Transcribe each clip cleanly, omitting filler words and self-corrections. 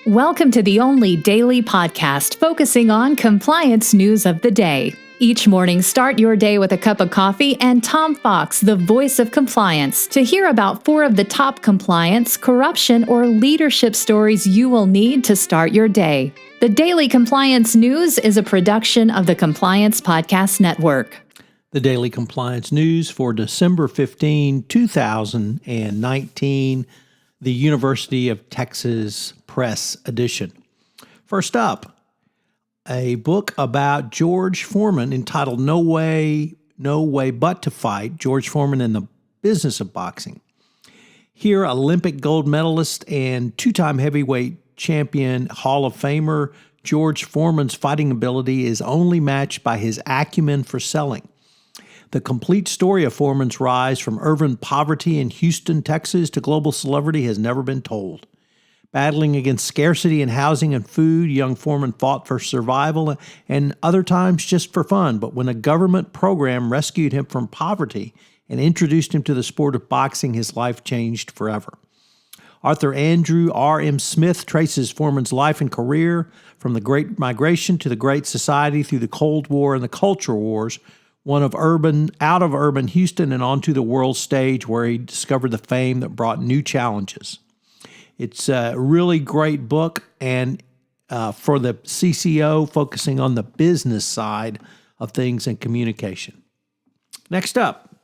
Welcome to the only daily podcast focusing on compliance news of the day. Each morning, start your day with a cup of coffee and Tom Fox, the voice of compliance, to hear about 4 of the top compliance, corruption, or leadership stories you will need to start your day. The Daily Compliance News is a production of the Compliance Podcast Network. The Daily Compliance News for December 15, 2019, the University of Texas Press edition. First up, a book about George Foreman entitled No Way But to Fight, George Foreman and the Business of Boxing. Here, Olympic gold medalist and 2-time heavyweight champion Hall of Famer George Foreman's fighting ability is only matched by his acumen for selling. The complete story of Foreman's rise from urban poverty in Houston, Texas to global celebrity has never been told. Battling against scarcity in housing and food, young Foreman fought for survival and other times just for fun. But when a government program rescued him from poverty and introduced him to the sport of boxing, his life changed forever. Author Andrew R.M. Smith traces Foreman's life and career from the Great Migration to the Great Society through the Cold War and the Culture Wars, out of urban Houston and onto the world stage where he discovered the fame that brought new challenges. It's a really great book, and for the CCO, focusing on the business side of things and communication. Next up,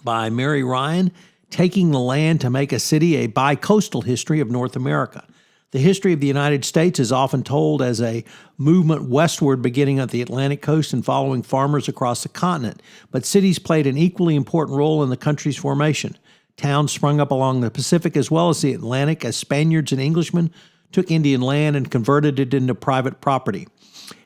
by Mary Ryan, Taking the Land to Make a City, a Bi-Coastal History of North America. The history of the United States is often told as a movement westward beginning at the Atlantic coast and following farmers across the continent, but cities played an equally important role in the country's formation. Towns sprung up along the Pacific as well as the Atlantic as Spaniards and Englishmen took Indian land and converted it into private property.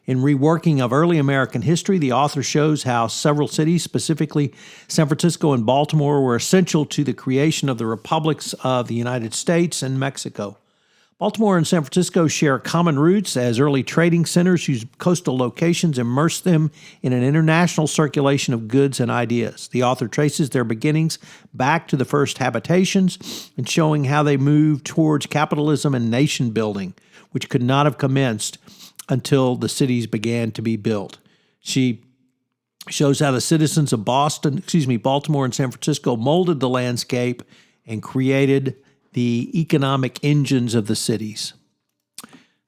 In reworking of early American history, the author shows how several cities, specifically San Francisco and Baltimore, were essential to the creation of the republics of the United States and Mexico. Baltimore and San Francisco share common roots as early trading centers whose coastal locations immersed them in an international circulation of goods and ideas. The author traces their beginnings back to the first habitations and showing how they moved towards capitalism and nation building, which could not have commenced until the cities began to be built. She shows how the citizens of Baltimore and San Francisco molded the landscape and created the economic engines of the cities.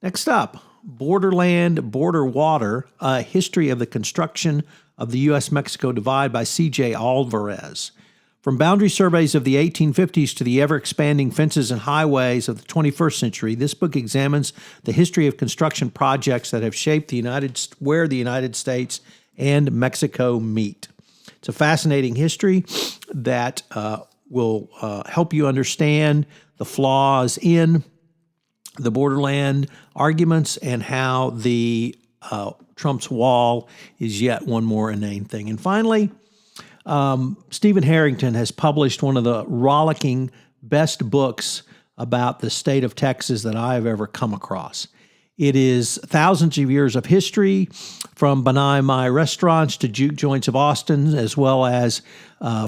Next up, Borderland, Border Water, a history of the construction of the U.S.-Mexico divide by C.J. Alverez. From boundary surveys of the 1850s to the ever-expanding fences and highways of the 21st century, this book examines the history of construction projects that have shaped where the United States and Mexico meet. It's a fascinating history that will help you understand the flaws in the Borderland arguments and how the Trump's wall is yet one more inane thing. And finally, Stephen Harrington has published one of the rollicking best books about the state of Texas that I have ever come across. It is thousands of years of history, from Banai Mai restaurants to juke joints of Austin, as well as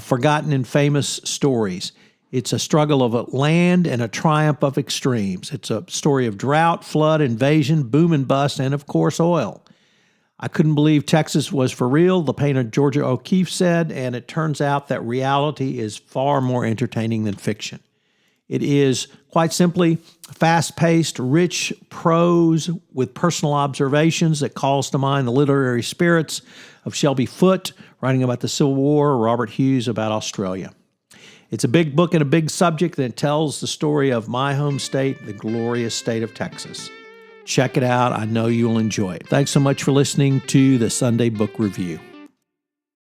forgotten and famous stories. It's a struggle of land and a triumph of extremes. It's a story of drought, flood, invasion, boom and bust, and of course, oil. I couldn't believe Texas was for real, the painter Georgia O'Keeffe said, and it turns out that reality is far more entertaining than fiction. It is, quite simply, fast-paced, rich prose with personal observations that calls to mind the literary spirits of Shelby Foote, writing about the Civil War, or Robert Hughes about Australia. It's a big book and a big subject that tells the story of my home state, the glorious state of Texas. Check it out. I know you'll enjoy it. Thanks so much for listening to the Sunday Book Review.